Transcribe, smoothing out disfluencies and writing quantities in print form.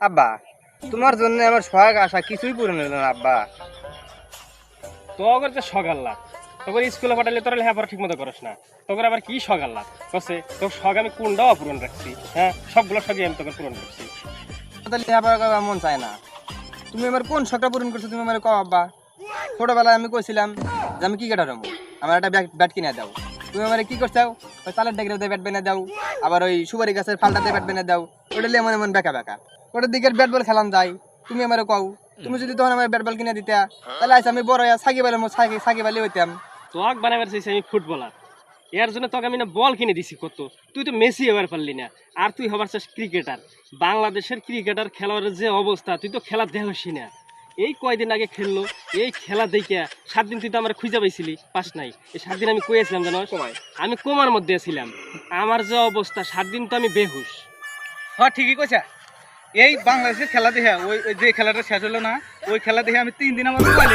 আব্বা তোমার জন্য আমার শখ আশা কিছুই পূরণ হলো না আব্বা। তোর যে শখ আল্লাহ, তোর স্কুলে পাঠালে তোর লেখাপড়া ঠিক মতো করিস না, তোর আবার কি শখ আল্লাহ করছে? তোর শখ আমি কোনটাও অপূরণ রাখছি? হ্যাঁ, সবগুলো শখই আমি তোকে পূরণ করছি। তাহলে লেখাপড়া করার মন চায় না। তুমি আমার কোন শখটা পূরণ করছো তুমি আমার কও আব্বা। ছোটবেলায় আমি কইছিলাম যে আমি ক্রিকেটার হবো, আমার একটা ব্যাট কিনে দাও। তুমি আমার কি করছাও? ওই তালের ডেকে ব্যাট বেনে দাও, আবার ওই সুপারি গাছের ফালটাতে ব্যাট বেনে দাও। ওটা এমন এমন বেকা বেকা, ওটার দিকে ব্যাট বল খেলাম যায়। তুমি আমার কও, তুমি যদি তখন আমার ব্যাট বল কিনে দিতা তাহলে আজ আমি বড় হইয়া সাকিব আলী হইতাম। তোকে বানাবার চাইছি আমি ফুটবলার, এর জন্য তোকে আমি না বল কিনে দিছি কত, তুই তো মেসি হবার পারলি না, আর তুই হবার চাস ক্রিকেটার। বাংলাদেশের ক্রিকেটার খেলোয়াড়ের যে অবস্থা, তুই তো খেলা দেখছি না। এই কয়দিন আগে খেললো, এই খেলা দেখে 7 দিন তুই তো আমার খুঁজে পাইছিলি, পাস নাই। এই 7 দিন আমি কইয়াছিলাম জানো সময়, আমি কোমার মধ্যে ছিলাম। আমার যে অবস্থা, 7 দিন তো আমি বেহুশ। হ্যাঁ ঠিকই কইছা। এই বাংলাদেশের খেলা দেখে ওই যে খেলাটা শেষ হলো না, ওই খেলা দেখে আমি 3 দিন আমার মোবাইলে